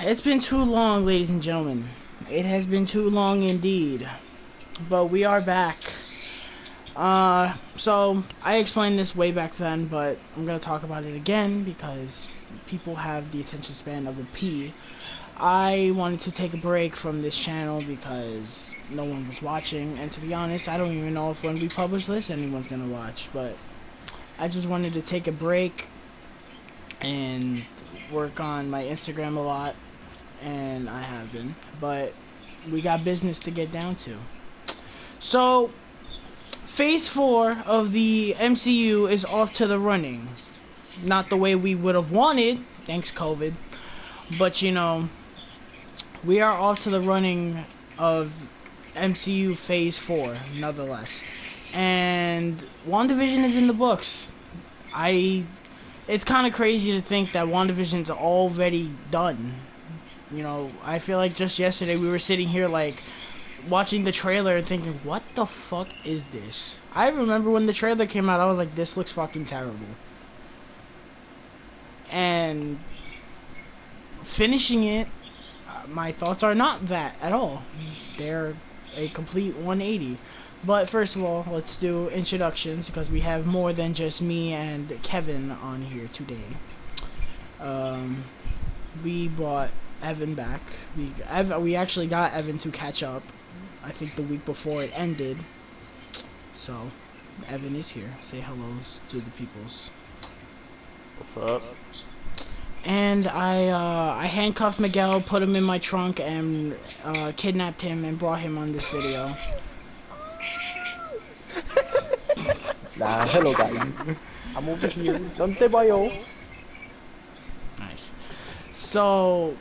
It's been too long, ladies and gentlemen. It has been too long indeed. But we are back. So I explained this way back then, but I'm gonna talk about it again because people have the attention span of a pea. I wanted to take a break from this channel because no one was watching, and to be honest, I don't even know if when we publish this anyone's gonna watch, but I just wanted to take a break and work on my Instagram a lot, and I have been, but we got business to get down to. So, Phase 4 of the MCU is off to the running. Not the way we would have wanted, thanks COVID, but you know, we are off to the running of MCU Phase 4, nonetheless. And WandaVision is in the books. It's kind of crazy to think that WandaVision's already done. You know, I feel like just yesterday we were sitting here like watching the trailer and thinking, what the fuck is this? I remember when the trailer came out, I was like, this looks fucking terrible. And finishing it, my thoughts are not that at all. They're a complete 180. But first of all, let's do introductions because we have more than just me and Kevin on here today. We brought Evan back. We actually got Evan to catch up. I think the week before it ended. So, Evan is here. Say hellos to the peoples. What's up? And I handcuffed Miguel, put him in my trunk, and kidnapped him and brought him on this video. Nah, hello guys. I'm over here. Don't say bye, yo. Nice. So,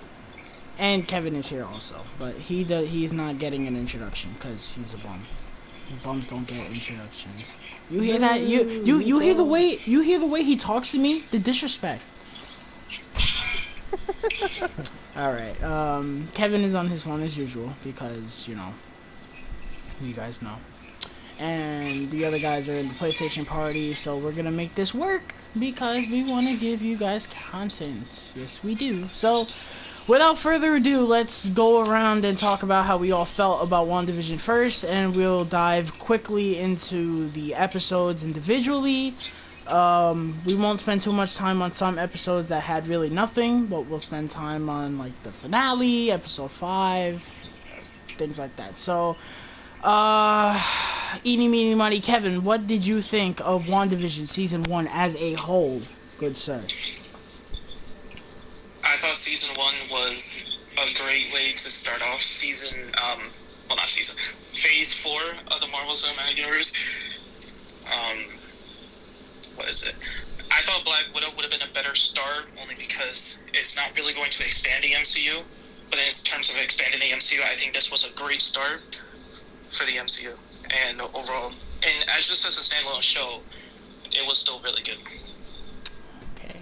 and Kevin is here also, but he's not getting an introduction because he's a bum. Bums don't get introductions. You hear that? You hear the way he talks to me? The disrespect. Alright, Kevin is on his phone as usual because, you know, you guys know. And the other guys are in the PlayStation party, so we're gonna make this work because we want to give you guys content. Yes, we do. So, without further ado, let's go around and talk about how we all felt about WandaVision first, and we'll dive quickly into the episodes individually. We won't spend too much time on some episodes that had really nothing, but we'll spend time on, like, the finale, episode 5, things like that. So, eeny, meeny, miny, Kevin, what did you think of WandaVision Season 1 as a whole, good sir? I thought Season 1 was a great way to start off Phase 4 of the Marvel Cinematic Universe. What is it? I thought Black Widow would have been a better start, only because it's not really going to expand the MCU. But in terms of expanding the MCU, I think this was a great start for the MCU. And overall, and as just as a standalone show, it was still really good. Okay.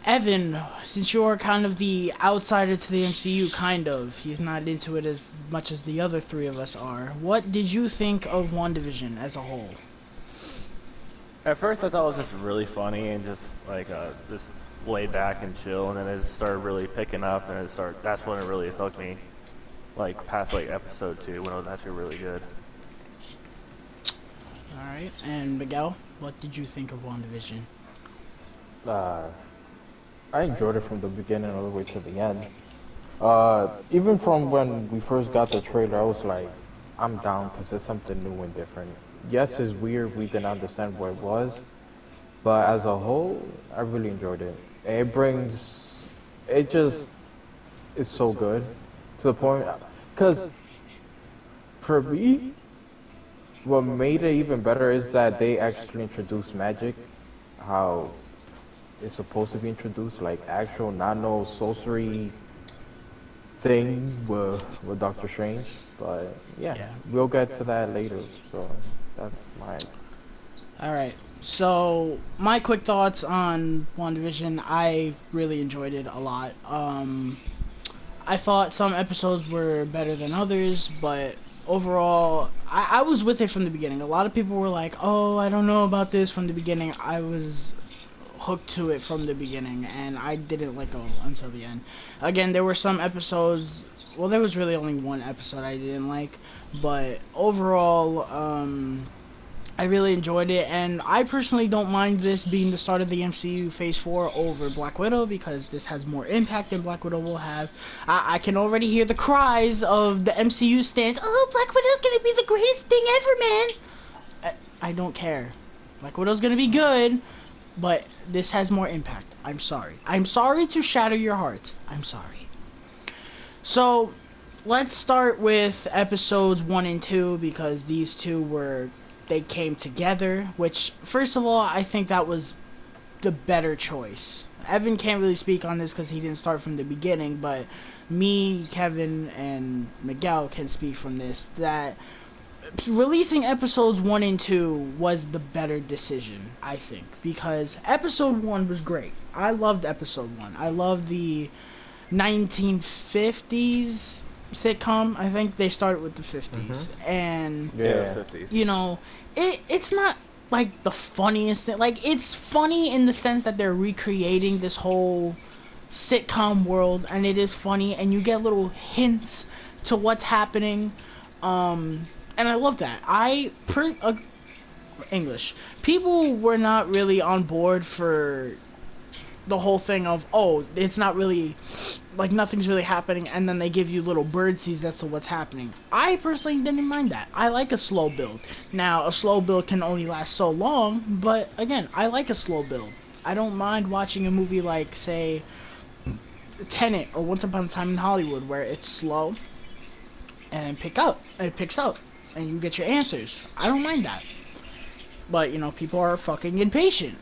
Evan, since you're kind of the outsider to the MCU, he's not into it as much as the other three of us are. What did you think of WandaVision as a whole? At first I thought it was just really funny and just like just laid back and chill, and then it started really picking up, and that's when it really hooked me. Like past like episode 2 when it was actually really good. Alright, and Miguel, what did you think of WandaVision? I enjoyed it from the beginning all the way to the end. Even from when we first got the trailer, I was like, I'm down because it's something new and different. Yes, it's weird, we didn't understand what it was, but as a whole, I really enjoyed it. It's so good to the point, because for me, what made it even better is that they actually introduced magic, how it's supposed to be introduced, like actual nano sorcery thing with Doctor Strange. But yeah, we'll get to that later. So that's mine. Alright, so my quick thoughts on WandaVision. I really enjoyed it a lot. I thought some episodes were better than others, but overall, I was with it from the beginning. A lot of people were like, oh, I don't know about this from the beginning. I was hooked to it from the beginning, and I didn't let go until the end. Again, there were some episodes. Well, there was really only one episode I didn't like, but overall, I really enjoyed it, and I personally don't mind this being the start of the MCU Phase 4 over Black Widow, because this has more impact than Black Widow will have. I can already hear the cries of the MCU stands, oh, Black Widow's gonna be the greatest thing ever, man! I don't care. Black Widow's gonna be good, but this has more impact. I'm sorry. I'm sorry to shatter your heart. I'm sorry. So, let's start with episodes 1 and 2, because these two they came together, which, first of all, I think that was the better choice. Evan can't really speak on this because he didn't start from the beginning, but me, Kevin, and Miguel can speak from this, that releasing episodes 1 and 2 was the better decision, I think, because episode 1 was great. I loved episode 1. I loved the 1950s sitcom. I think they started with the 50s, and Yeah, 50s. you know, it's not like the funniest thing. Like, it's funny in the sense that they're recreating this whole sitcom world, and it is funny, and you get little hints to what's happening, and I love that. English people were not really on board for the whole thing of, oh, it's not really, like, nothing's really happening, and then they give you little birdseeds as to what's happening. I personally didn't mind that. I like a slow build. Now, a slow build can only last so long, but again, I like a slow build. I don't mind watching a movie like, say, Tenet or Once Upon a Time in Hollywood, where it's slow and it picks up, and you get your answers. I don't mind that. But, you know, people are fucking impatient.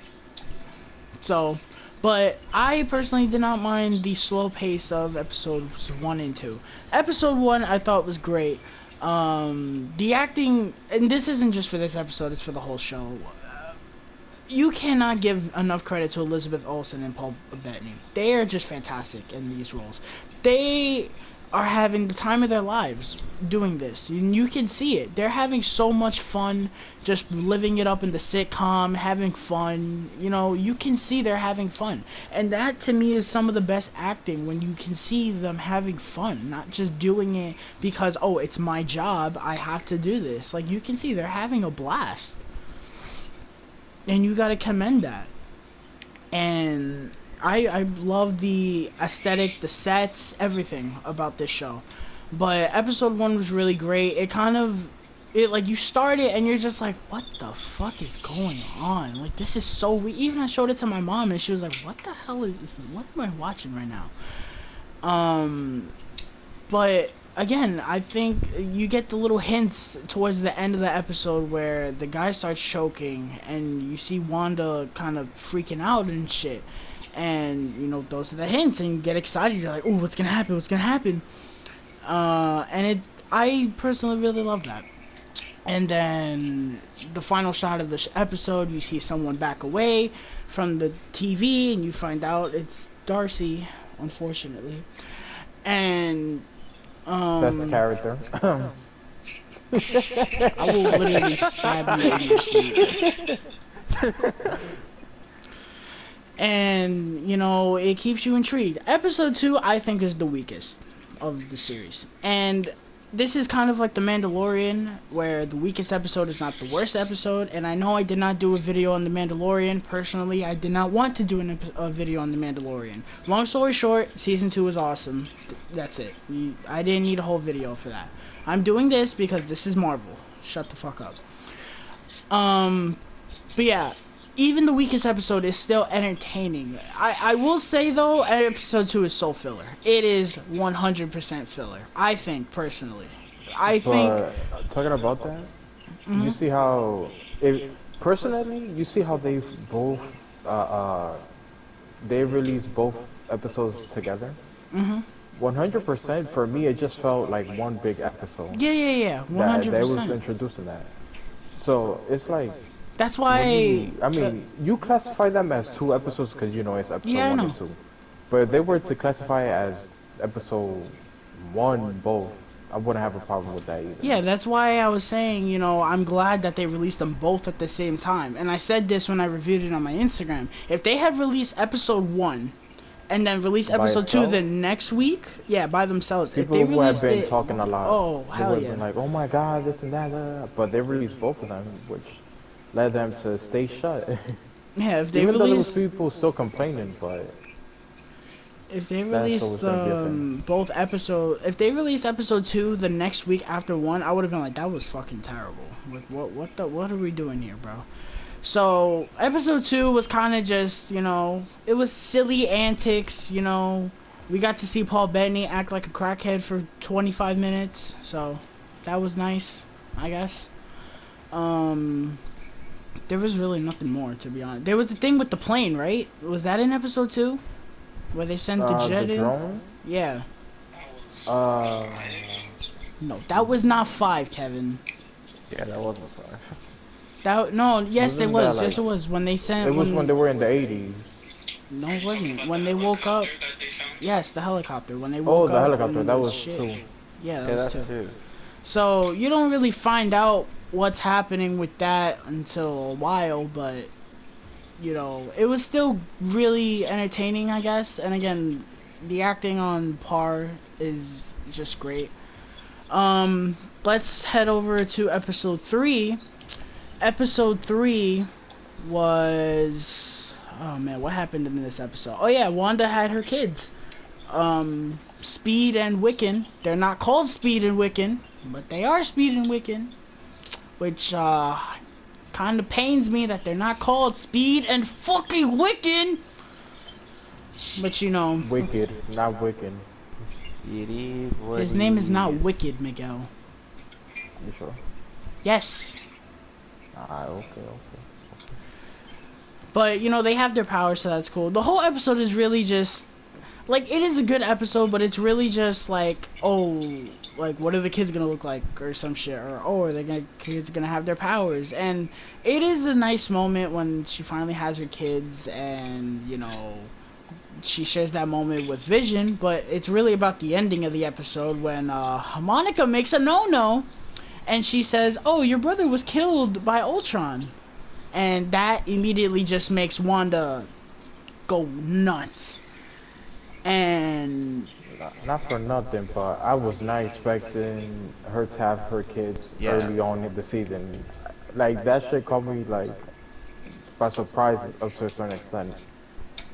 So, but I personally did not mind the slow pace of episodes 1 and 2. Episode 1 I thought was great. The acting, and this isn't just for this episode, it's for the whole show. You cannot give enough credit to Elizabeth Olsen and Paul Bettany. They are just fantastic in these roles. They are having the time of their lives doing this. You can see it. They're having so much fun just living it up in the sitcom, having fun. You know, you can see they're having fun. And that, to me, is some of the best acting, when you can see them having fun, not just doing it because, oh, it's my job, I have to do this. Like, you can see they're having a blast. And you gotta commend that. And I love the aesthetic, the sets, everything about this show. But episode 1 was really great. Like, you start it and you're just like, what the fuck is going on? Like, this is so weird. Even I showed it to my mom and she was like, what the hell is this? What am I watching right now? But again, I think you get the little hints towards the end of the episode where the guy starts choking and you see Wanda kind of freaking out and shit. And, you know, those are the hints, and you get excited. You're like, oh, what's gonna happen? What's gonna happen? I personally really love that. And then the final shot of the episode, you see someone back away from the TV, and you find out it's Darcy, unfortunately. And That's the character. I will literally stab you in your sleep. And, you know, it keeps you intrigued. Episode 2, I think, is the weakest of the series. And this is kind of like The Mandalorian, where the weakest episode is not the worst episode. And I know I did not do a video on The Mandalorian. Personally, I did not want to do a video on The Mandalorian. Long story short, Season 2 was awesome. That's it. I didn't need a whole video for that. I'm doing this because this is Marvel. Shut the fuck up. But yeah, even the weakest episode is still entertaining. I will say, though, episode 2 is so filler. It is 100% filler, I think, personally. Talking about that, you see how, you see how they both, they released both episodes together? 100% for me, it just felt like one big episode. Yeah, 100%. They was introducing that. So, it's like, that's why you classify them as 2 episodes because, you know, it's episode 1 and 2. But if they were to classify it as episode 1 both, I wouldn't have a problem with that either. Yeah, that's why I was saying, you know, I'm glad that they released them both at the same time. And I said this when I reviewed it on my Instagram. If they had released episode 1 and then released By episode 2 the itself? next week, yeah, by themselves. If they People would have released been it, talking a lot. oh, They hell would have yeah. been like, "Oh my God, this and that," but they released both of them, which led them to stay shut. Yeah, if they Even though there was released people still complaining, but if they that's released always gonna be a thing. both episode if they released episode 2 the next week after 1, I would have been like, that was fucking terrible. Like what are we doing here, bro? So episode 2 was kind of just, you know, it was silly antics, you know. We got to see Paul Bettany act like a crackhead for 25 minutes, so that was nice, I guess. There was really nothing more, to be honest. There was the thing with the plane, right? Was that in episode 2? Where they sent the The jet in? drone? Yeah. That was Uh, No, that was not 5, Kevin. Yeah, that wasn't fun. That no, yes it Wasn't was. that, Yes like- it was. When they sent it was when they were in the 80s. No, Are it you talking wasn't. about When the they woke up. helicopter that they found? Yes, the helicopter. When they Oh, woke the up. helicopter. and That the was shit. 2. Yeah, that Yeah, was that's 2. too. So you don't really find out what's happening with that until a while, but you know, it was still really entertaining, I guess. And again, the acting on par is just great. Let's head over to episode 3. Episode 3 was, oh man, what happened in this episode? Oh yeah, Wanda had her kids. Speed and Wiccan. They're not called Speed and Wiccan, but they are Speed and Wiccan, which kind of pains me that they're not called Speed and fucking Wiccan. But you know, Wicked, not Wiccan. It is what his it name is not is. Wicked, Miguel. You sure? Yes. Okay. But you know, they have their powers, so that's cool. The whole episode is really just like, it is a good episode, but it's really just like, oh, like what are the kids gonna look like or some shit, or oh, are they kids gonna have their powers? And it is a nice moment when she finally has her kids, and you know, she shares that moment with Vision. But it's really about the ending of the episode when Monica makes a no-no, and she says, "Oh, your brother was killed by Ultron." And that immediately just makes Wanda go nuts. And Not for nothing, but I was not expecting her to have her kids Yeah. early on in the season. Like, that shit caught me, like, by surprise up to a certain extent.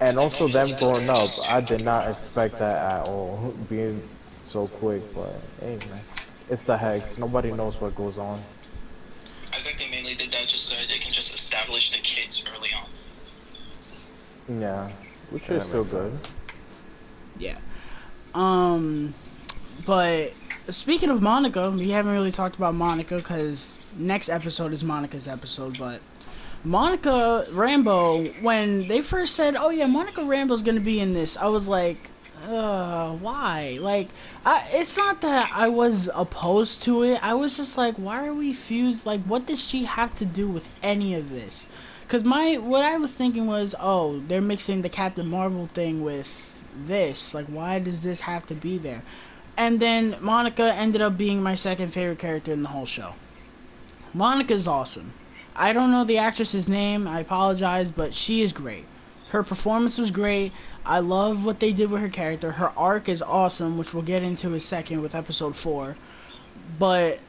And also them growing up, I did not expect that at all, being so quick, but hey man, it's the Hex, nobody knows what goes on. I think they mainly did that just so they can just establish the kids early on. Yeah, which Yeah, is that still makes good. sense. yeah. But speaking of Monica, we haven't really talked about Monica because next episode is Monica's episode. But Monica Rambeau, when they first said, "Oh yeah, Monica Rambeau's gonna be in this," I was like, why? Like, it's not that I was opposed to it. I was just like, why are we fused? Like, what does she have to do with any of this? Because what I was thinking was, oh, they're mixing the Captain Marvel thing with this. Like, why does this have to be there? And then Monica ended up being my second favorite character in the whole show. Monica's awesome. I don't know the actress's name. I apologize, but she is great. Her performance was great. I love what they did with her character. Her arc is awesome, which we'll get into in a second with episode 4. But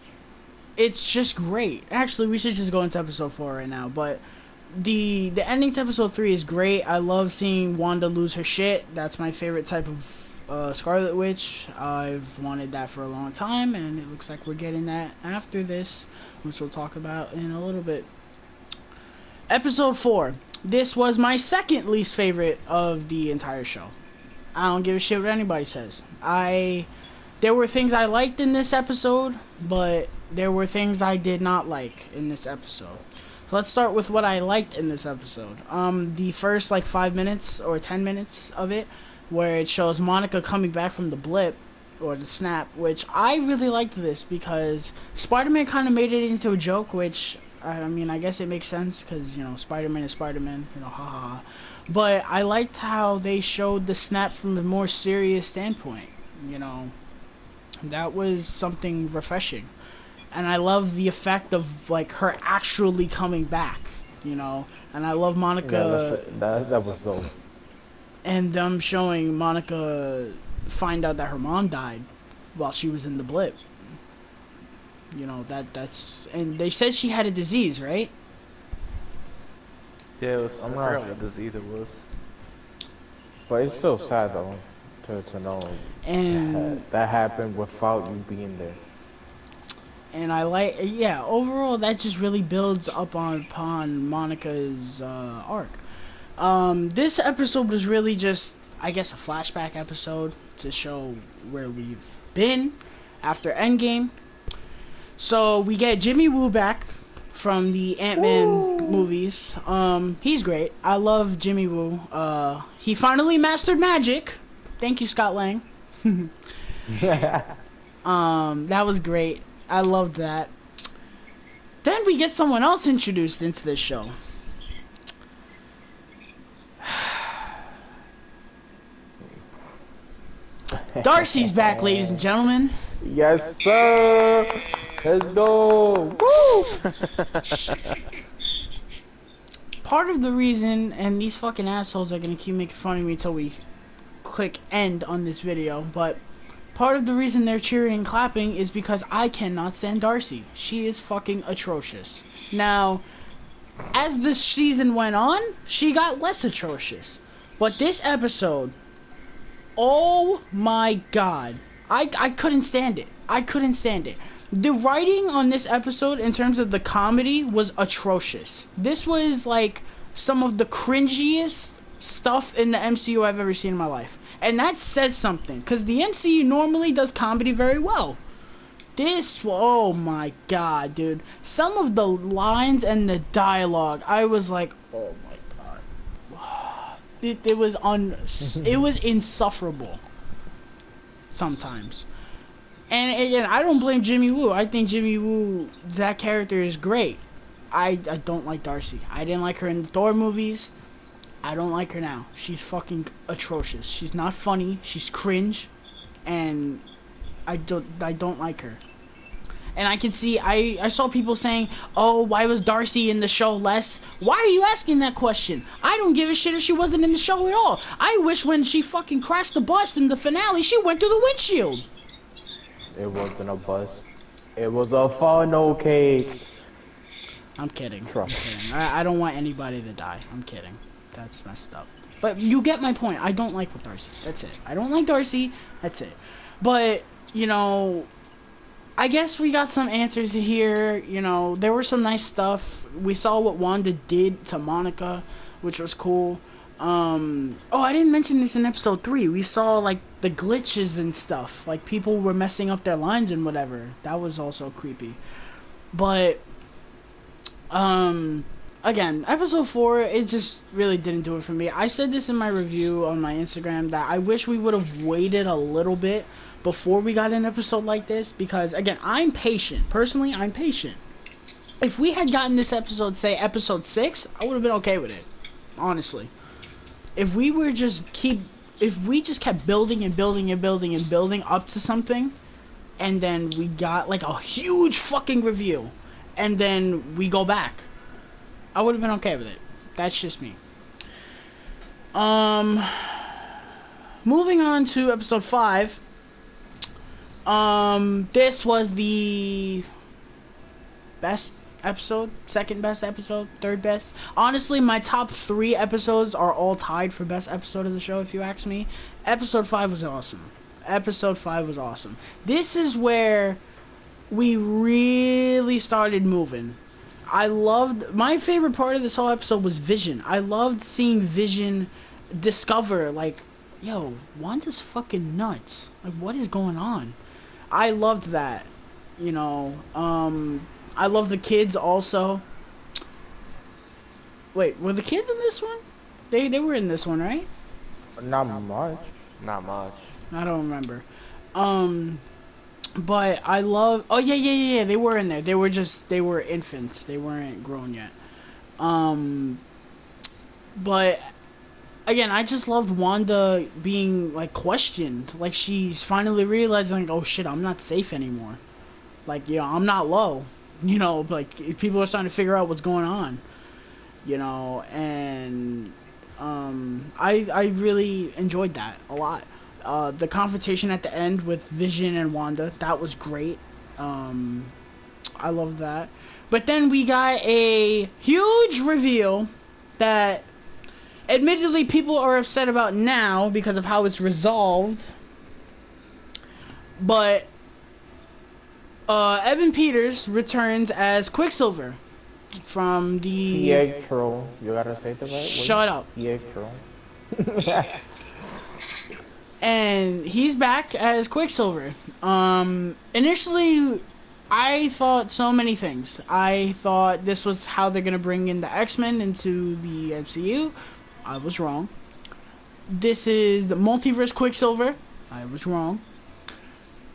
it's just great. Actually, we should just go into episode 4 right now. But the ending to episode 3 is great. I love seeing Wanda lose her shit. That's my favorite type of Scarlet Witch. I've wanted that for a long time, and it looks like we're getting that after this, which we'll talk about in a little bit. Episode 4. This was my second least favorite of the entire show. I don't give a shit what anybody says. There were things I liked in this episode, but there were things I did not like in this episode. So let's start with what I liked in this episode. The first 5 minutes or 10 minutes of it, where it shows Monica coming back from the blip or the snap, which I really liked this because Spider-Man kind of made it into a joke, which I mean, I guess it makes sense because, you know, Spider-Man is Spider-Man, you know, haha. But I liked how they showed the snap from a more serious standpoint, you know. That was something refreshing. And I love the effect of like her actually coming back, you know. And I love Yeah, Monica that was dope. and them showing Monica find out that her mom died while she was in the blip. You know, that's and they said she had a disease, right? Yeah, it was. I'm I not forgot sure. what disease it was. But it's still sad though to know And that happened without you being there. I like, yeah, overall that just really builds up upon Monica's arc. This episode was really just, I guess, a flashback episode to show where we've been after Endgame. So we get Jimmy Woo back from the Ant-Man movies. He's great. I love Jimmy Woo. He finally mastered magic. Thank you, Scott Lang. That was great. I loved that. Then we get someone else introduced into this show. Darcy's back, ladies and gentlemen. Yes, sir. Let's go. Woo! Part of the reason, and these fucking assholes are gonna keep making fun of me until we click end on this video, but part of the reason they're cheering and clapping is because I cannot stand Darcy. She is fucking atrocious. Now, as the season went on, she got less atrocious. But this episode, oh my god. I couldn't stand it. I couldn't stand it. The writing on this episode in terms of the comedy was atrocious. This was like some of the cringiest stuff in the MCU I've ever seen in my life. And that says something, because the MCU normally does comedy very well. This, oh my god, dude. Some of the lines and the dialogue, I was like, oh my god. It was insufferable sometimes. And again, I don't blame Jimmy Woo. I think Jimmy Woo, that character is great. I don't like Darcy. I didn't like her in the Thor movies. I don't like her now. She's fucking atrocious. She's not funny. She's cringe, and I don't like her. And I can see, I saw people saying, oh, why was Darcy in the show less? Why are you asking that question? I don't give a shit if she wasn't in the show at all. I wish when she fucking crashed the bus in the finale, she went through the windshield. It wasn't a bus. It was a funnel cake. I'm kidding. Trust. I'm kidding. I don't want anybody to die. I'm kidding. That's messed up. But you get my point. I don't like Darcy. That's it. I don't like Darcy. That's it. But, you know, I guess we got some answers here. You know, there were some nice stuff. We saw what Wanda did to Monica, which was cool. Oh, I didn't mention this in episode 3. We saw, like, the glitches and stuff. Like, people were messing up their lines and whatever. That was also creepy. But, again, episode 4, it just really didn't do it for me. I said this in my review on my Instagram that I wish we would have waited a little bit before we got an episode like this, because, again, I'm patient. Personally, I'm patient. If we had gotten this episode, say, episode 6, I would have been okay with it. Honestly. If we just kept building and building and building and building up to something, and then we got, like, a huge fucking review, and then we go back, I would have been okay with it. That's just me. Moving on to episode 5. This was the best episode, second best episode, third best. Honestly, my top 3 episodes are all tied for best episode of the show, if you ask me. Episode 5 was awesome. Episode 5 was awesome. This is where we really started moving. My favorite part of this whole episode was Vision. I loved seeing Vision discover, like, yo, Wanda's fucking nuts. Like, what is going on? I loved that. You know, I love the kids also. Wait, were the kids in this one? They were in this one, right? Not much. Not much. I don't remember. But I love... Oh, yeah. They were in there. They were infants. They weren't grown yet. But again, I just loved Wanda being like questioned. Like she's finally realizing, like, oh shit, I'm not safe anymore. Like, I'm not low. Like people are starting to figure out what's going on. And I really enjoyed that a lot. The confrontation at the end with Vision and Wanda, that was great. I love that. But then we got a huge reveal that admittedly people are upset about now because of how it's resolved. But Evan Peters returns as Quicksilver from the Pietro. You gotta say the right word. Shut up. Pietro. And he's back as Quicksilver. Initially, I thought so many things. I thought this was how they're gonna bring in the X-Men into the MCU. I was wrong. This is the multiverse Quicksilver. I was wrong.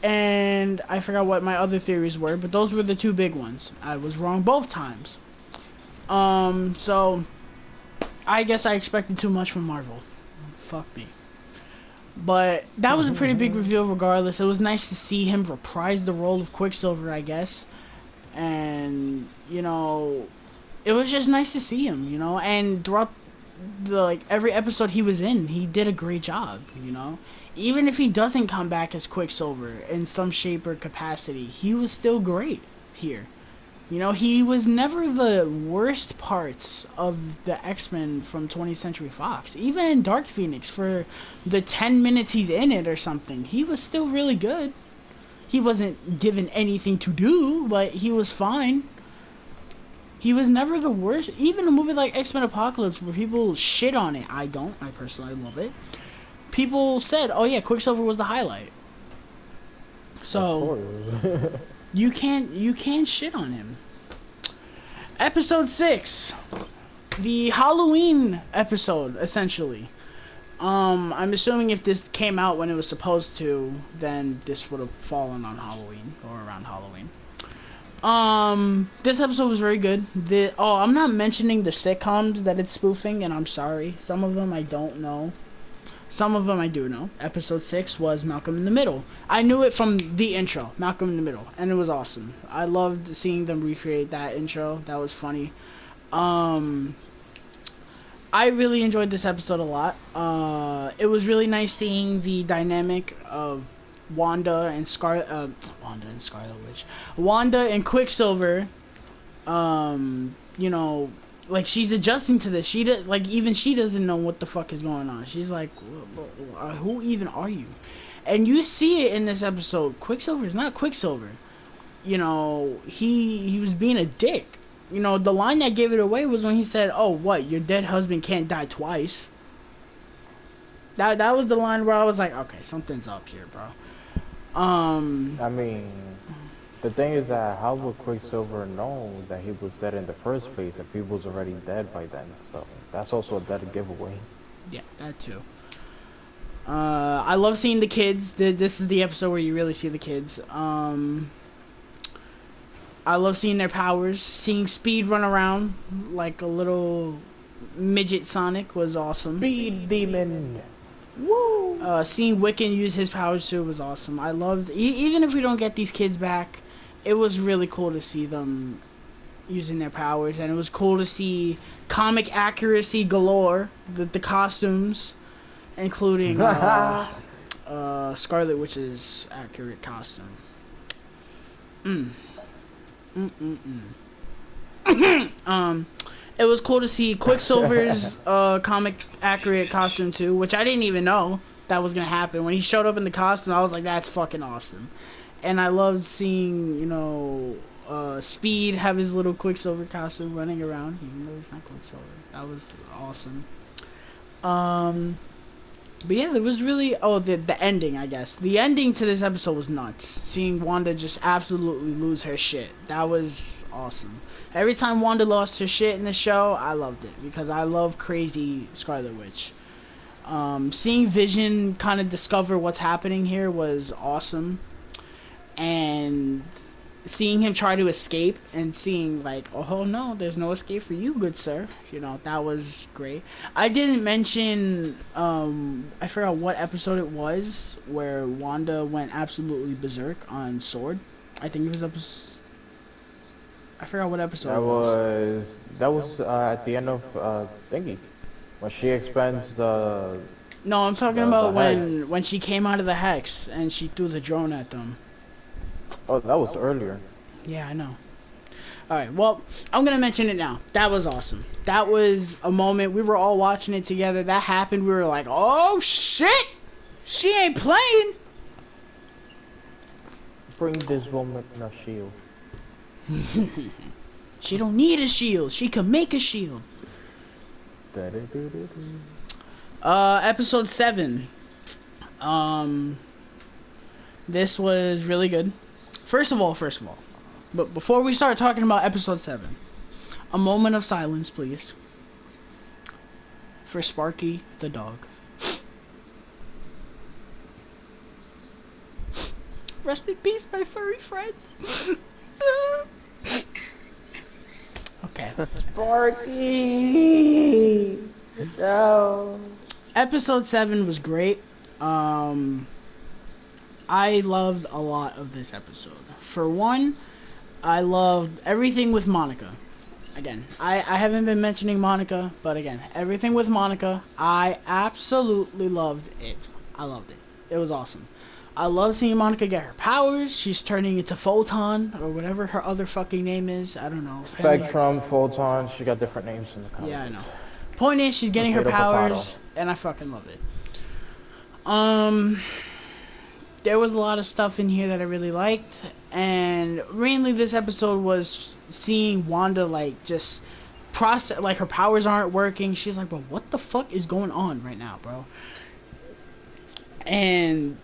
And I forgot what my other theories were, but those were the two big ones. I was wrong both times. So I guess I expected too much from Marvel. Fuck me. But that was a pretty big reveal regardless. It was nice to see him reprise the role of Quicksilver, I guess. And, it was just nice to see him, and throughout every episode he was in, he did a great job, Even if he doesn't come back as Quicksilver in some shape or capacity, he was still great here. He was never the worst parts of the X-Men from 20th Century Fox. Even in Dark Phoenix, for the 10 minutes he's in it or something, he was still really good. He wasn't given anything to do, but he was fine. He was never the worst. Even a movie like X-Men Apocalypse, where people shit on it, I don't. I personally love it. People said, oh yeah, Quicksilver was the highlight. So you can't shit on him. Episode 6, the Halloween episode, essentially. I'm assuming if this came out when it was supposed to, then this would have fallen on Halloween or around Halloween. This episode was very good. I'm not mentioning the sitcoms that it's spoofing, and I'm sorry. Some of them I don't know. Some of them I do know. Episode 6 was Malcolm in the Middle. I knew it from the intro, Malcolm in the Middle, and it was awesome. I loved seeing them recreate that intro. That was funny. I really enjoyed this episode a lot. It was really nice seeing the dynamic of Wanda and Scarlet Witch. Wanda and Quicksilver. She's adjusting to this. Even she doesn't know what the fuck is going on. She's like, who even are you? And you see it in this episode. Quicksilver is not Quicksilver. He was being a dick. The line that gave it away was when he said, oh, what, your dead husband can't die twice. That was the line where I was like, okay, something's up here, bro. I mean, the thing is that how would Quicksilver know that he was dead in the first place if he was already dead by then? So that's also a dead giveaway. Yeah, that too. I love seeing the kids. This is the episode where you really see the kids. I love seeing their powers. Seeing Speed run around like a little midget Sonic was awesome. Speed Demon! Woo! Seeing Wiccan use his powers too was awesome. I loved, even if we don't get these kids back, it was really cool to see them using their powers, and it was cool to see comic accuracy galore. The costumes, including Scarlet Witch's accurate costume. It was cool to see Quicksilver's comic accurate costume too, which I didn't even know that was gonna happen. When he showed up in the costume, I was like, that's fucking awesome. And I loved seeing, Speed have his little Quicksilver costume running around, even though he's not Quicksilver. That was awesome. But yeah, there was really, the ending, I guess. The ending to this episode was nuts. Seeing Wanda just absolutely lose her shit. That was awesome. Every time Wanda lost her shit in the show, I loved it. Because I love crazy Scarlet Witch. Seeing Vision kind of discover what's happening here was awesome. And seeing him try to escape and seeing like, oh no, there's no escape for you, good sir. You know, that was great. I didn't mention, I forgot what episode it was where Wanda went absolutely berserk on Sword. I think it was I forgot what episode it was. That was at the end of thingy when she expends No, I'm talking the about hex. when she came out of the hex and she threw the drone at them. Oh, that was earlier. Yeah, I know. Alright, well, I'm gonna mention it now. That was awesome. That was a moment. We were all watching it together. That happened. We were like, oh shit! She ain't playing! Bring this woman a shield. She don't need a shield. She can make a shield. Episode 7. This was really good. First of all, but before we start talking about episode 7, a moment of silence, please, for Sparky the dog. Rest in peace, my furry friend. Okay. Sparky! No. Episode 7 was great. I loved a lot of this episode. For one, I loved everything with Monica. Again, I haven't been mentioning Monica, but again, everything with Monica, I absolutely loved it. I loved it. It was awesome. I love seeing Monica get her powers. She's turning into Photon, or whatever her other fucking name is. I don't know. Spectrum, Photon, she got different names in the comics. Yeah, I know. Point is, she's getting her powers, and I fucking love it. There was a lot of stuff in here that I really liked, and mainly this episode was seeing Wanda, like, just process, like, her powers aren't working. She's like, bro, what the fuck is going on right now, bro? And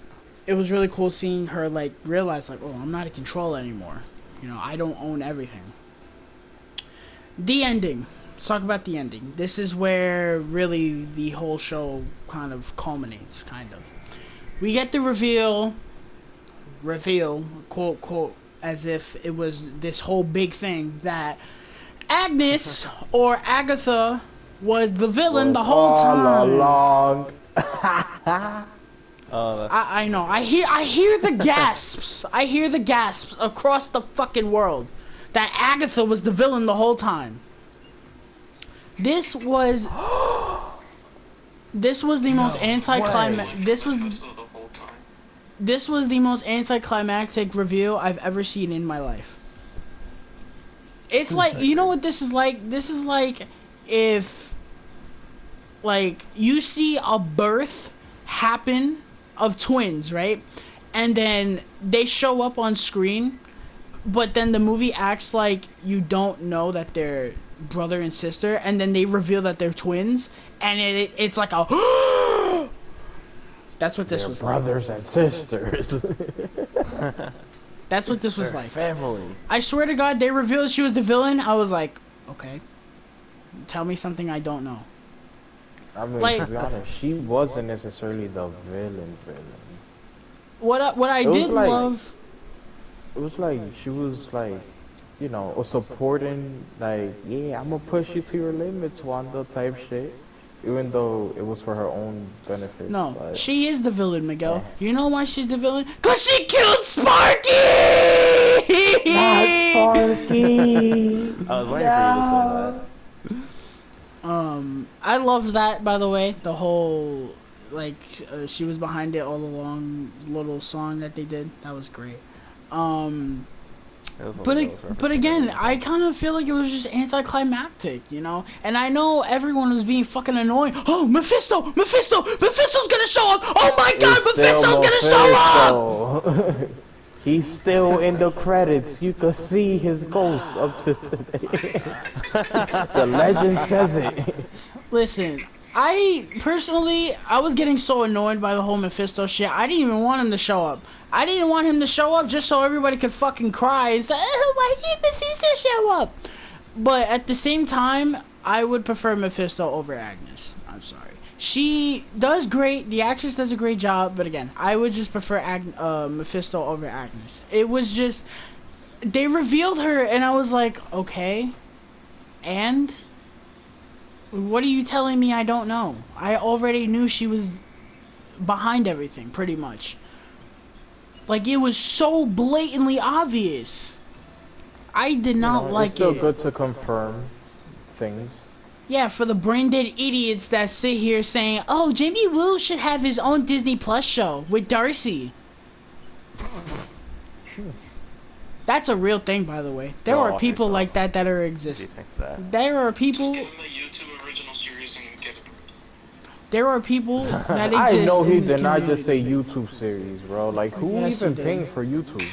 it was really cool seeing her, like, realize, like, oh, I'm not in control anymore. You know, I don't own everything. The ending. Let's talk about the ending. This is where really the whole show kind of culminates, kind of. We get the reveal, quote, quote, as if it was this whole big thing, that Agnes, or Agatha, was the villain the whole time. All along. I know. I hear the gasps. I hear the gasps across the fucking world that Agatha was the villain the whole time. This was the most anticlimactic. This was the most anticlimactic reveal I've ever seen in my life. It's like, you know what this is like? This is like if, like, you see a birth happen of twins, right? And then they show up on screen, but then the movie acts like you don't know that they're brother and sister, and then they reveal that they're twins, and it's like a that's what this was like. Brothers and sisters. That's what this was like. Family. I swear to God, they revealed she was the villain. I was like, okay, tell me something I don't know. I mean, Like, to be honest, she wasn't necessarily the villain. What I It was did like- love. It was like she was like, you know, supporting, like, yeah, I'm gonna push you to your limits, Wanda, type shit. Even though it was for her own benefit. No, but she is the villain, Miguel. You know why she's the villain? 'Cause she killed Sparky! not Sparky. I was waiting for you to say that. I loved that, by the way. The whole, like, she was behind it all along, little song that they did. That was great. But again, I kind of feel like it was just anticlimactic, you know? And I know everyone was being fucking annoying. Oh, Mephisto's gonna show up! Oh my god, It's still Mephisto's gonna show up! Mephisto. He's still in the credits. You can see his ghost up to today. The legend says it. Listen, I was getting so annoyed by the whole Mephisto shit. I didn't even want him to show up. I didn't want him to show up just so everybody could fucking cry and say, oh, why did Mephisto show up? But at the same time, I would prefer Mephisto over Agnes. I'm sorry. She does great. The actress does a great job. But again, I would just prefer Mephisto over Agnes. It was just... they revealed her, and I was like, okay, and what are you telling me I don't know? I already knew she was behind everything, pretty much. Like, it was so blatantly obvious. I did not It's like still it. good to confirm things. Yeah, for the brain dead idiots that sit here saying, oh, Jamie Woo should have his own Disney Plus show with Darcy. That's a real thing, by the way. There Go are off people yourself. like that are What do you exist. think of that? There are people. Just give him a YouTube original series and get it. There are people that I exist. know he in this did not just say community. YouTube series, bro. Like, who Yes, he even did. paying for YouTube?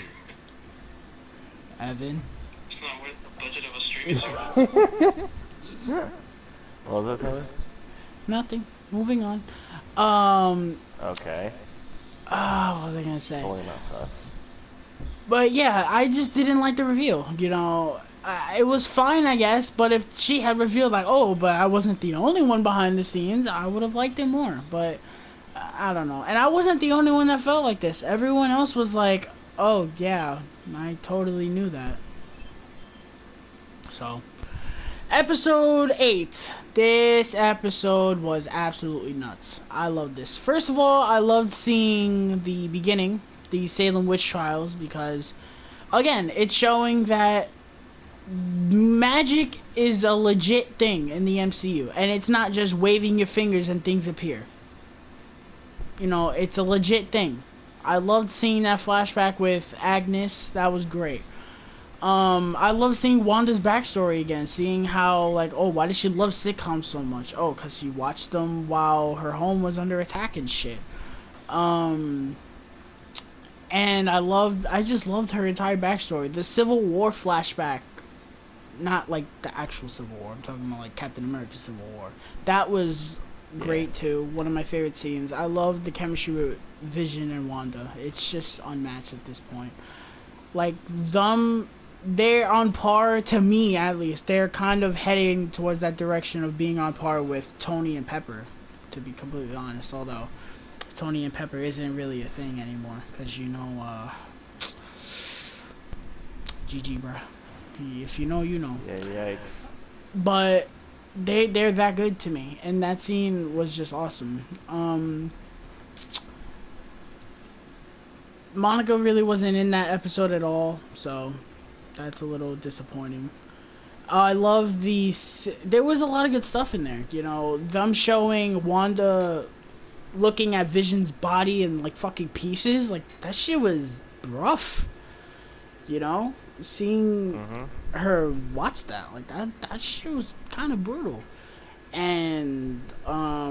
Evan. It's not worth the budget of a streaming service. What was that, Tyler? Nothing. Moving on. Okay. What was I gonna say? Totally not sus. But yeah, I just didn't like the reveal. You know, it was fine, I guess. But if she had revealed like, oh, but I wasn't the only one behind the scenes, I would have liked it more. But I don't know. And I wasn't the only one that felt like this. Everyone else was like, oh yeah, I totally knew that. So, episode 8. This episode was absolutely nuts. I loved this. First of all, I loved seeing the beginning, the Salem witch trials, because again, it's showing that magic is a legit thing in the MCU, and it's not just waving your fingers and things appear. You know, it's a legit thing. I loved seeing that flashback with Agnes. That was great. I love seeing Wanda's backstory again, seeing how, like, oh, why does she love sitcoms so much? Oh, because she watched them while her home was under attack and shit. And I just loved her entire backstory. The Civil War flashback, not like the actual Civil War, I'm talking about like Captain America Civil War. That was great too, one of my favorite scenes. I love the chemistry with Vision and Wanda. It's just unmatched at this point. Like, they're on par, to me at least. They're kind of heading towards that direction of being on par with Tony and Pepper, to be completely honest. Although Tony and Pepper isn't really a thing anymore, because you know, GG, bruh. If you know, you know. Yeah, yikes. But they're that good to me, and that scene was just awesome. Monica really wasn't in that episode at all, so that's a little disappointing. I love there was a lot of good stuff in there, you know, them showing Wanda looking at Vision's body in like fucking pieces, like that shit was rough, you know, seeing her watch that, like that shit was kind of brutal. And oh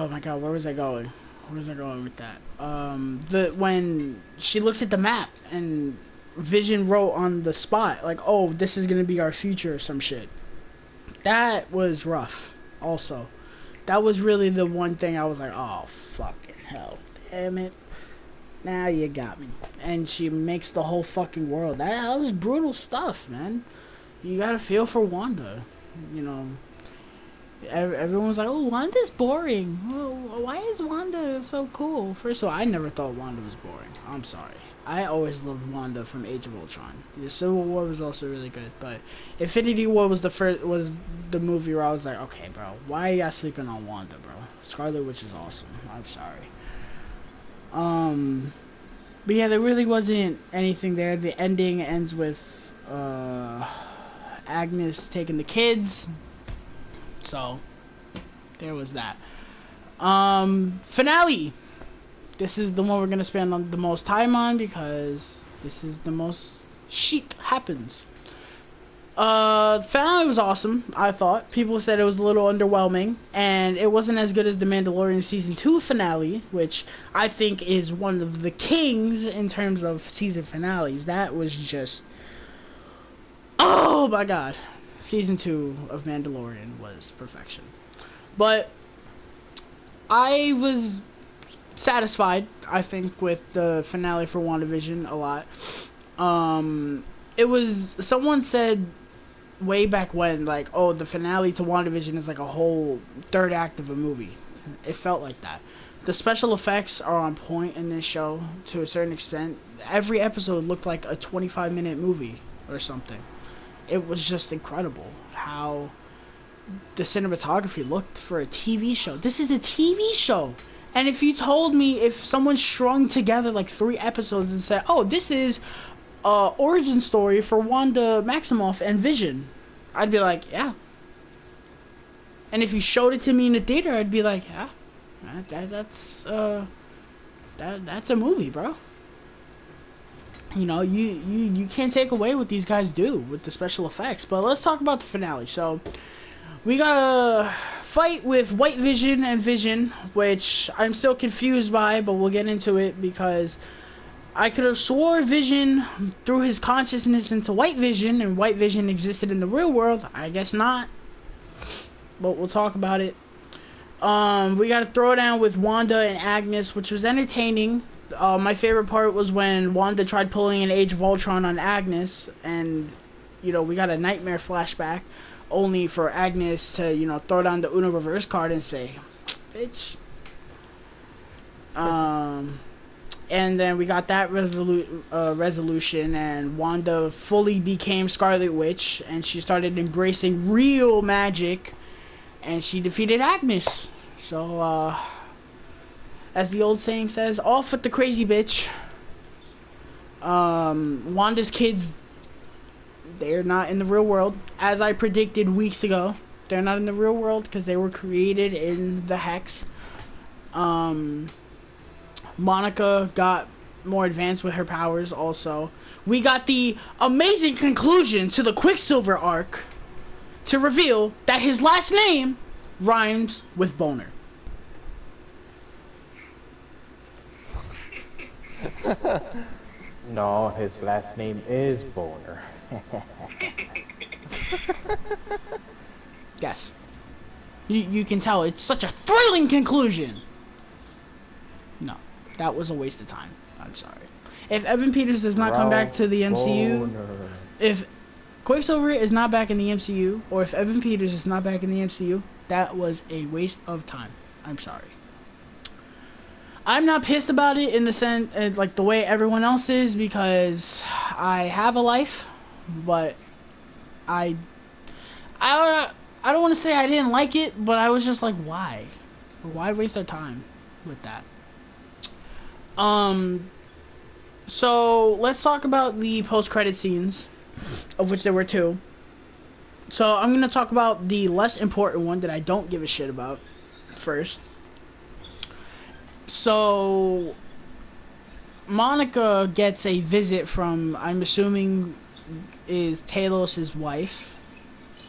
my god, where was I going with that? When she looks at the map and Vision wrote on the spot, like, oh, this is gonna be our future or some shit. That was rough also. That was really the one thing I was like, oh, fucking hell, damn it, now you got me. And she makes the whole fucking world. That was brutal stuff, man. You gotta feel for Wanda, you know. Everyone's like, oh, Wanda's boring. Oh, why is Wanda so cool? First of all, I never thought Wanda was boring. I'm sorry. I always loved Wanda from Age of Ultron. The Civil War was also really good, but Infinity War was the movie where I was like, okay, bro, why are y'all sleeping on Wanda, bro? Scarlet Witch is awesome. I'm sorry. But yeah, there really wasn't anything there. The ending ends with Agnes taking the kids. So, there was that. Finale. This is the one we're gonna spend the most time on because this is the most shit happens. Finale was awesome, I thought. People said it was a little underwhelming, and it wasn't as good as the Mandalorian Season 2 finale, which I think is one of the kings in terms of season finales. That was just... oh my god. Season 2 of Mandalorian was perfection. But I was satisfied, I think, with the finale for WandaVision a lot. It was... someone said way back when, like, oh, the finale to WandaVision is like a whole third act of a movie. It felt like that. The special effects are on point in this show to a certain extent. Every episode looked like a 25-minute movie or something. It was just incredible how the cinematography looked for a TV show. This is a TV show. And if you told me, if someone strung together like 3 episodes and said, oh, this is origin story for Wanda Maximoff and Vision, I'd be like, yeah. And if you showed it to me in the theater, I'd be like, yeah, that's a movie, bro. You know, you can't take away what these guys do with the special effects. But let's talk about the finale. So we got a fight with White Vision and Vision, which I'm still confused by, but we'll get into it because I could have swore Vision threw his consciousness into White Vision and White Vision existed in the real world. I guess not, but we'll talk about it. We got a throwdown with Wanda and Agnes, which was entertaining. My favorite part was when Wanda tried pulling an Age of Ultron on Agnes, and, you know, we got a nightmare flashback, only for Agnes to, you know, throw down the Uno reverse card and say, bitch. And then we got that resolution, and Wanda fully became Scarlet Witch, and she started embracing real magic, and she defeated Agnes. So, as the old saying says, off with the crazy bitch. Wanda's kids, they're not in the real world. As I predicted weeks ago, they're not in the real world because they were created in the Hex. Monica got more advanced with her powers also. We got the amazing conclusion to the Quicksilver arc to reveal that his last name rhymes with boner. No, his last name is Boner. Yes. You can tell it's such a thrilling conclusion. No, that was a waste of time. I'm sorry. If Evan Peters does not come back to the MCU, Boner. if Quicksilver is not back in the MCU, or if Evan Peters is not back in the MCU, that was a waste of time. I'm sorry. I'm not pissed about it in the sense, like the way everyone else is, because I have a life, but I don't want to say I didn't like it, but I was just like, why? Why waste our time with that? So let's talk about the post-credit scenes, of which there were 2. So I'm gonna talk about the less important one that I don't give a shit about first. So Monica gets a visit from, I'm assuming, is Talos' wife.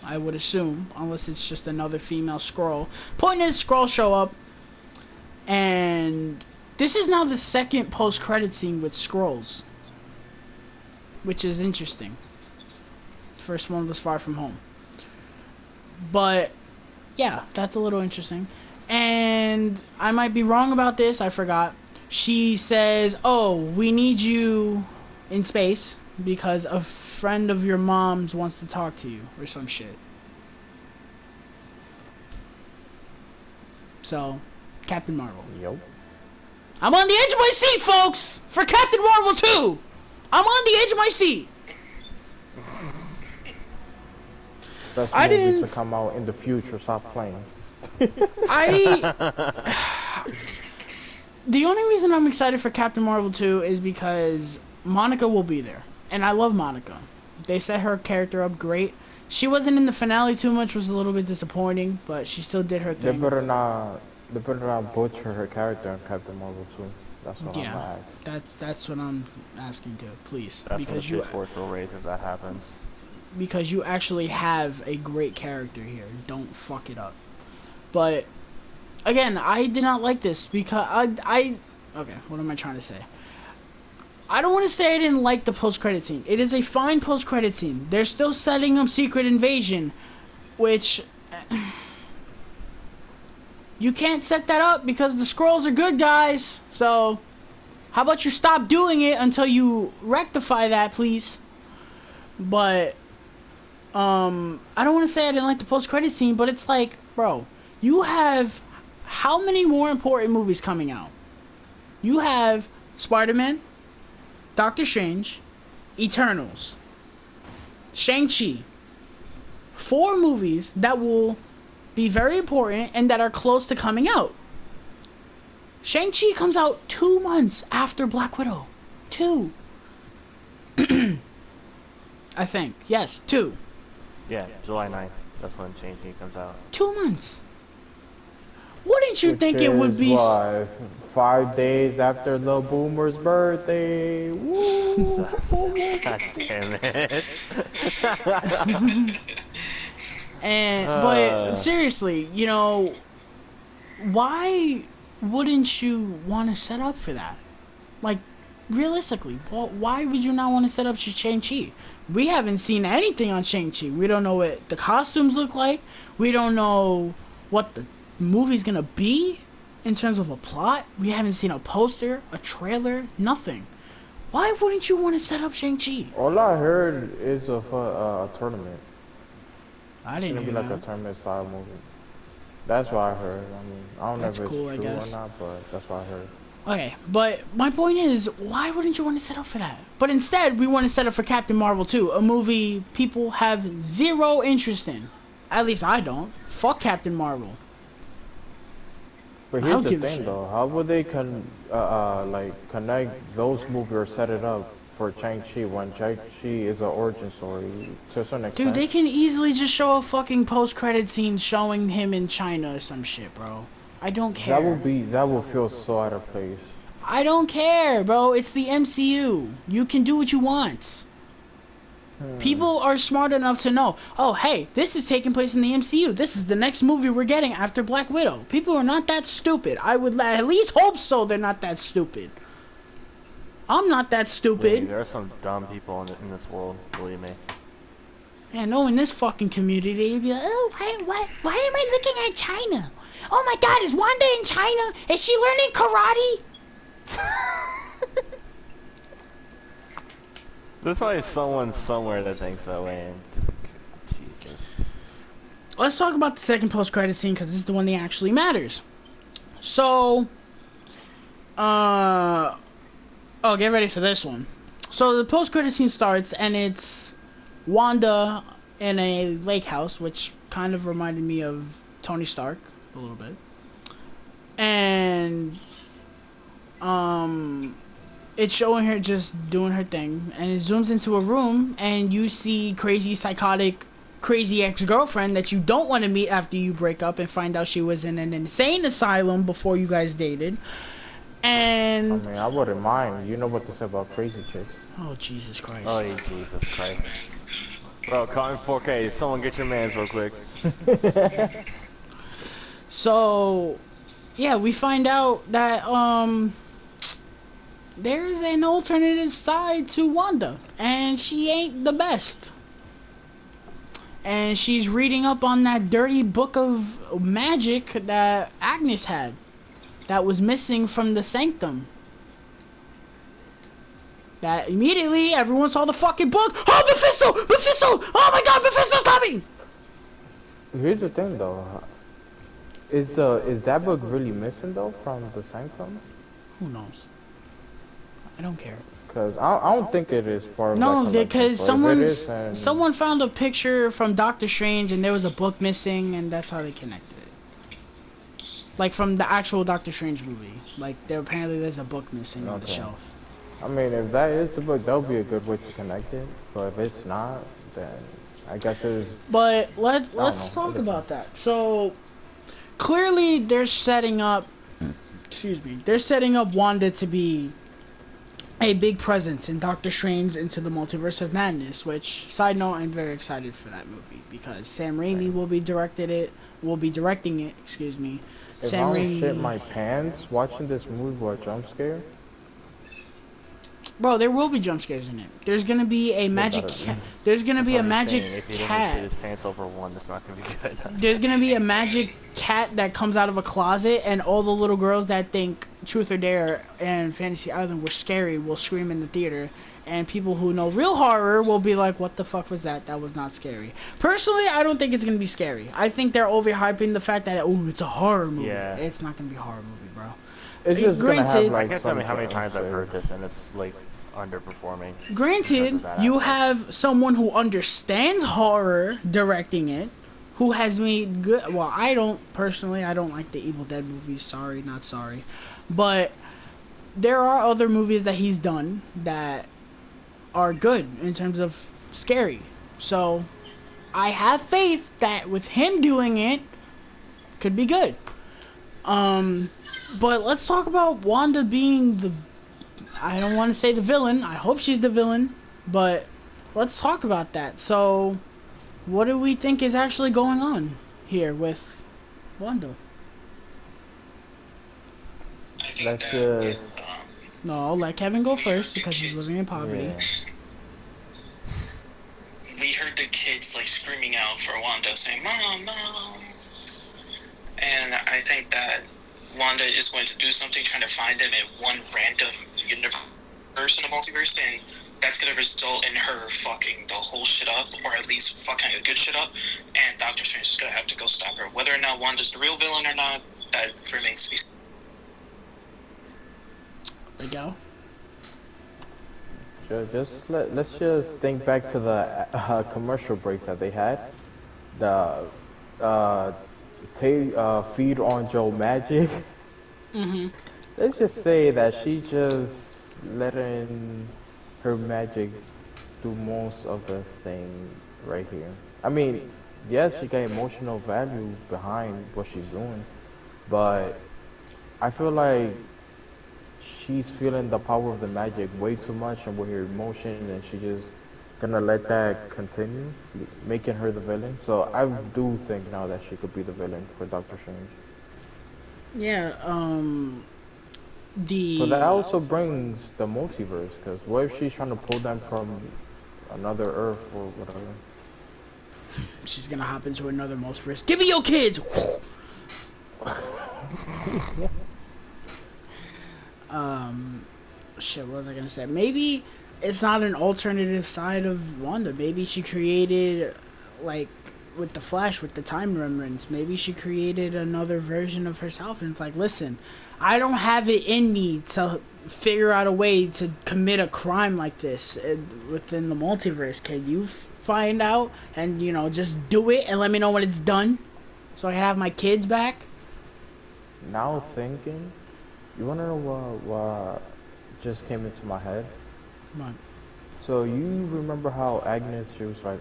I would assume, unless it's just another female Skrull. Point is, Skrulls show up, and this is now the second post-credit scene with Skrulls, which is interesting. The first one was Far From Home. But, yeah, that's a little interesting. And I might be wrong about this, I forgot. She says, oh, we need you in space because a friend of your mom's wants to talk to you, or some shit. So, Captain Marvel. Yup. I'm on the edge of my seat, folks! For Captain Marvel 2! I'm on the edge of my seat! Best I movies didn't- to come out in the future. Stop playing. The only reason I'm excited for Captain Marvel 2 is because Monica will be there. And I love Monica. They set her character up great. She wasn't in the finale too much, was a little bit disappointing, but she still did her They thing. better not butcher her character in Captain Marvel 2. That's what I'm Yeah, at. that's what I'm asking to, please. That's because when the pitchforks will raise if that happens. Because you actually have a great character here. Don't fuck it up. But again, I did not like this because I okay, what am I trying to say? I don't want to say I didn't like the post-credit scene. It is a fine post-credit scene. They're still setting up Secret Invasion, which you can't set that up because the Skrulls are good guys. So how about you stop doing it until you rectify that, please? But I don't want to say I didn't like the post-credit scene, but it's like, bro, you have how many more important movies coming out? You have Spider-Man, Doctor Strange, Eternals, Shang-Chi. 4 movies that will be very important and that are close to coming out. Shang-Chi comes out 2 months after Black Widow. 2. I think. Yes, 2. Yeah, July 9th. That's when Shang-Chi comes out. 2 months. Wouldn't you Which think it would is be... what, 5 days after the boomer's birthday. Woo! God damn it. But seriously, you know, why wouldn't you want to set up for that? Like, realistically, why would you not want to set up Shang-Chi? We haven't seen anything on Shang-Chi. We don't know what the costumes look like. We don't know what the movie's gonna be in terms of a plot. We haven't seen a poster, a trailer, nothing. Why wouldn't you want to set up Shang-Chi? All I heard is of a tournament. I It's didn't gonna be hear like that. a tournament style movie. That's what I heard. I mean, I don't know if That's it's cool, I true guess. or not, but that's what I heard. Okay, but my point is, why wouldn't you want to set up for that? But instead, we want to set up for Captain Marvel 2, a movie people have 0 interest in. At least I don't. Fuck Captain Marvel. But I here's don't the give a thing, shit. though. How would they like connect those movies or set it up for Shang-Chi when Shang-Chi is an origin story to some extent? Dude, they can easily just show a fucking post-credit scene showing him in China or some shit, bro. I don't care. That will feel so out of place. I don't care, bro. It's the MCU. You can do what you want. People are smart enough to know, oh, hey, this is taking place in the MCU. This is the next movie we're getting after Black Widow. People are not that stupid. I would at least hope so they're not that stupid. I'm not that stupid. There are some dumb people in this world, believe me. Yeah, no, in this fucking community, they'd be like, oh, why am I looking at China? Oh my god, is Wanda in China? Is she learning karate? There's probably someone somewhere that thinks that way, and Jesus. Let's talk about the second post-credit scene, because this is the one that actually matters. So, oh, get ready for this one. So the post-credit scene starts, and it's Wanda in a lake house, which kind of reminded me of Tony Stark a little bit. And, it's showing her just doing her thing, and it zooms into a room, and you see crazy, psychotic, crazy ex-girlfriend that you don't want to meet after you break up and find out she was in an insane asylum before you guys dated. And I mean, I wouldn't mind. You know what to say about crazy chicks. oh, Jesus Christ. Oh, Jesus Christ. Bro, call in 4K. Someone get your mans real quick. So, yeah, we find out that, there's an alternative side to Wanda, and she ain't the best. And she's reading up on that dirty book of magic that Agnes had, that was missing from the Sanctum. That immediately everyone saw the fucking book. Oh, Mephisto! Mephisto! Oh my god, Mephisto's coming! Here's the thing, though. Is that book really missing though from the Sanctum? Who knows? I don't care. Cause I don't think it is part of. No, that collection, because but if it is, then- someone found a picture from Doctor Strange and there was a book missing, and that's how they connected it. Like from the actual Doctor Strange movie. Like there's a book missing on the Okay. shelf. I mean, if that is the book, that would be a good way to connect it. But if it's not, then I guess it's. But let's know. talk about that. So clearly they're setting up they're setting up Wanda to be a big presence in Doctor Strange Into the Multiverse of Madness, which, side note, I'm very excited for that movie because Sam Raimi will be directing it, excuse me. If Sam I don't Raimi. shit my pants watching this movie with a jump scare, Bro, there will be jump scares in it. There's gonna be a magic better. cat. There's gonna be a magic If he didn't shit cat. his pants over one, that's not gonna be good. There's gonna be a magic cat that comes out of a closet, and all the little girls that think Truth or Dare and Fantasy Island were scary will scream in the theater, and people who know real horror will be like, what the fuck was that? That was not scary. Personally, I don't think it's gonna be scary. I think they're overhyping the fact that, oh, it's a horror movie. Yeah. It's not gonna be a horror movie, bro. It's just gonna have Granted, I like can't tell some me how many times I've say. heard this and it's like underperforming. Granted, that you aspect. have someone who understands horror directing it, who has made good. Well, I don't personally. I don't like the Evil Dead movies. Sorry, not sorry, but there are other movies that he's done that are good in terms of scary. So I have faith that with him doing it, could be good. But let's talk about Wanda being the. I don't want to say the villain. I hope she's the villain, but let's talk about that. So, what do we think is actually going on here with Wanda? I think Let's that just- No, I'll let Kevin go first because he's living in poverty. Yeah. we heard the kids like screaming out for Wanda, saying "Mom, Mom," and I think that Wanda is going to do something, trying to find them in one random universe in the multiverse, and that's going to result in her fucking the whole shit up, or at least fucking a good shit up, and Doctor Strange is going to have to go stop her. Whether or not Wanda's the real villain or not, that remains to be seen. There you go. Let's just think back to the commercial breaks that they had. The feed on Joe Magic. Let's just say that she just letting her magic do most of the thing right here. I mean, yes, she got emotional value behind what she's doing, but I feel like she's feeling the power of the magic way too much and with her emotion, and she just gonna let that continue, making her the villain. So I do think now that she could be the villain for Doctor Strange. Yeah. But that also brings the multiverse, because what if she's trying to pull them from another Earth or whatever? She's gonna hop into another multiverse. Give me your kids. Shit, what was I gonna say? Maybe it's not an alternative side of Wanda. Maybe she created, like, with the Flash, with the time remnants, maybe she created another version of herself, and it's like, listen, I don't have it in me to figure out a way to commit a crime like this within the multiverse. Can you find out and, you know, just do it and let me know when it's done so I can have my kids back? Now thinking, you wanna know what just came into my head? Come on. So you remember how Agnes, she was like,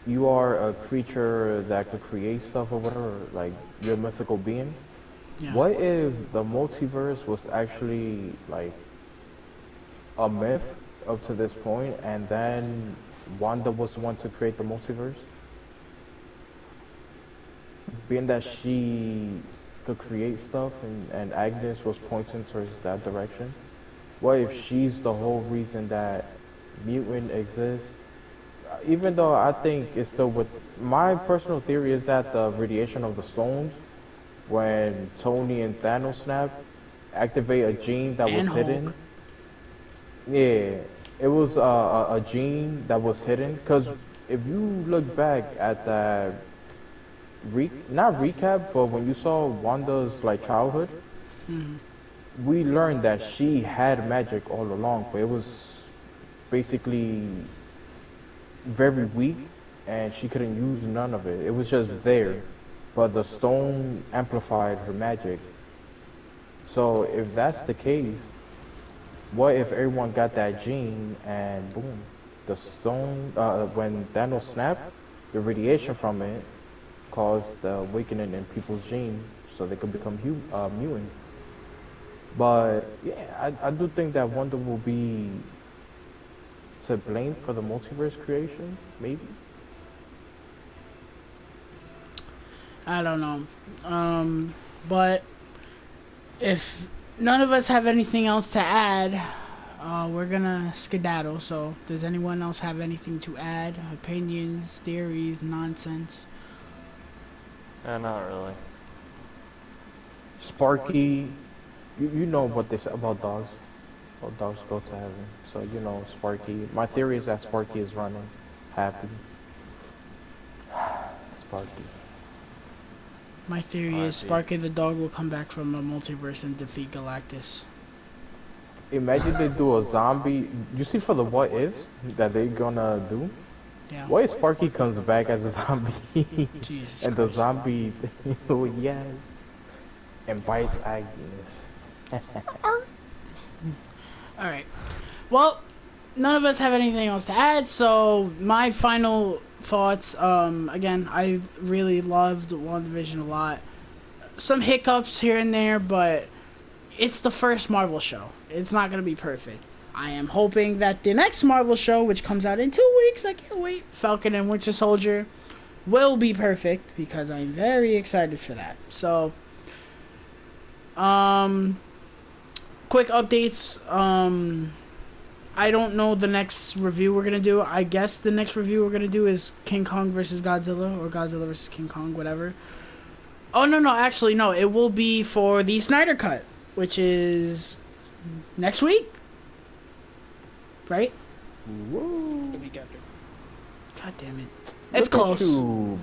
you are a creature that could create stuff or whatever, like you're a mythical being. Yeah. What if the multiverse was actually like a myth up to this point, and then Wanda was the one to create the multiverse? Being that she could create stuff, and Agnes was pointing towards that direction. What if she's the whole reason that mutant exists? Even though I think it's still with my personal theory is that the radiation of the stones, when Tony and Thanos snap, activate a gene that was And hidden. Hulk. Yeah, it was a gene that was hidden. Because if you look back at that, not recap, but when you saw Wanda's like childhood, we learned that she had magic all along, but it was basically very weak, and she couldn't use none of it. It was just there, but the stone amplified her magic. So if that's the case, what if everyone got that gene and boom, the stone, when Thanos snapped, the radiation from it caused the awakening in people's genes so they could become mutant. But yeah, I do think that Wanda will be to blame for the multiverse creation, maybe. I don't know. But if none of us have anything else to add, we're gonna skedaddle. So, does anyone else have anything to add? Opinions, theories, nonsense? Not really. Sparky, you know what they say about dogs. Well, dogs go to heaven. So you know Sparky. My theory is that Sparky is running happy. Sparky. My theory is Sparky the dog will come back from a multiverse and defeat Galactus. Imagine they do a zombie. You see for the what ifs that they gonna do? Yeah. What if Sparky comes back as a zombie? Jesus and Christ. the zombie, oh yes, and bites Agnes. Alright. Well, none of us have anything else to add, so my final thoughts, again, I really loved WandaVision a lot. Some hiccups here and there, but it's the first Marvel show. It's not going to be perfect. I am hoping that the next Marvel show, which comes out in 2 weeks, I can't wait, Falcon and Winter Soldier, will be perfect, because I'm very excited for that. So, quick updates, I don't know the next review we're going to do. I guess the next review we're going to do is King Kong versus Godzilla, or Godzilla versus King Kong, whatever. Oh, no, actually, no, it will be for the Snyder Cut, which is next week. Right? Whoa. The week after. God damn it. It's Look close. at you.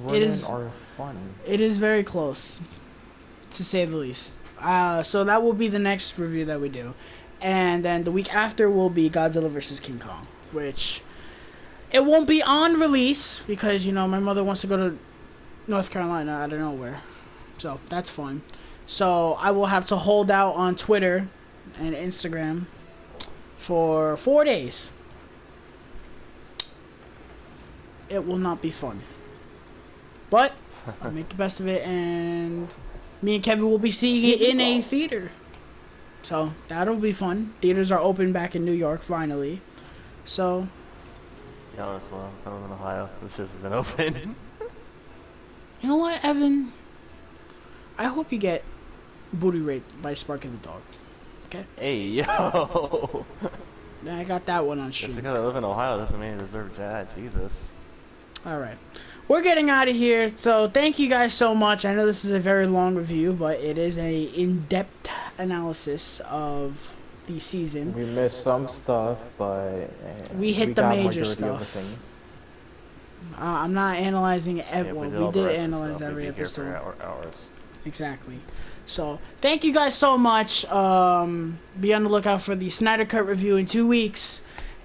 It is- Are fun. It is very close, to say the least. So that will be the next review that we do. And then the week after will be Godzilla vs. King Kong, which it won't be on release because, you know, my mother wants to go to North Carolina out of nowhere. So that's fun. So I will have to hold out on Twitter and Instagram for 4 days. It will not be fun. But I'll make the best of it, and me and Kevin will be seeing it in a theater. So that'll be fun. Theaters are open back in New York finally. So Yeah, honestly, I live in Ohio. This just been open. you know what, Evan? I hope you get booty raped by Sparky the dog. Okay? Hey, yo! I got that one on Just stream. because I live in Ohio doesn't mean I deserve that. Jesus. Alright. We're getting out of here, so thank you guys so much. I know this is a very long review, but it is a in-depth analysis of the season. We missed some stuff, but We hit the got major majority of the stuff. things. I'm not analyzing Yeah, every. did We all the did rest of the analyze stuff. every We'd be here for episode. hours. Exactly. So thank you guys so much. Be on the lookout for the Snyder Cut review in 2 weeks.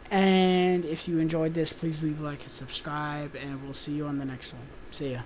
And if you enjoyed this, please leave a like and subscribe. And we'll see you on the next one. See ya.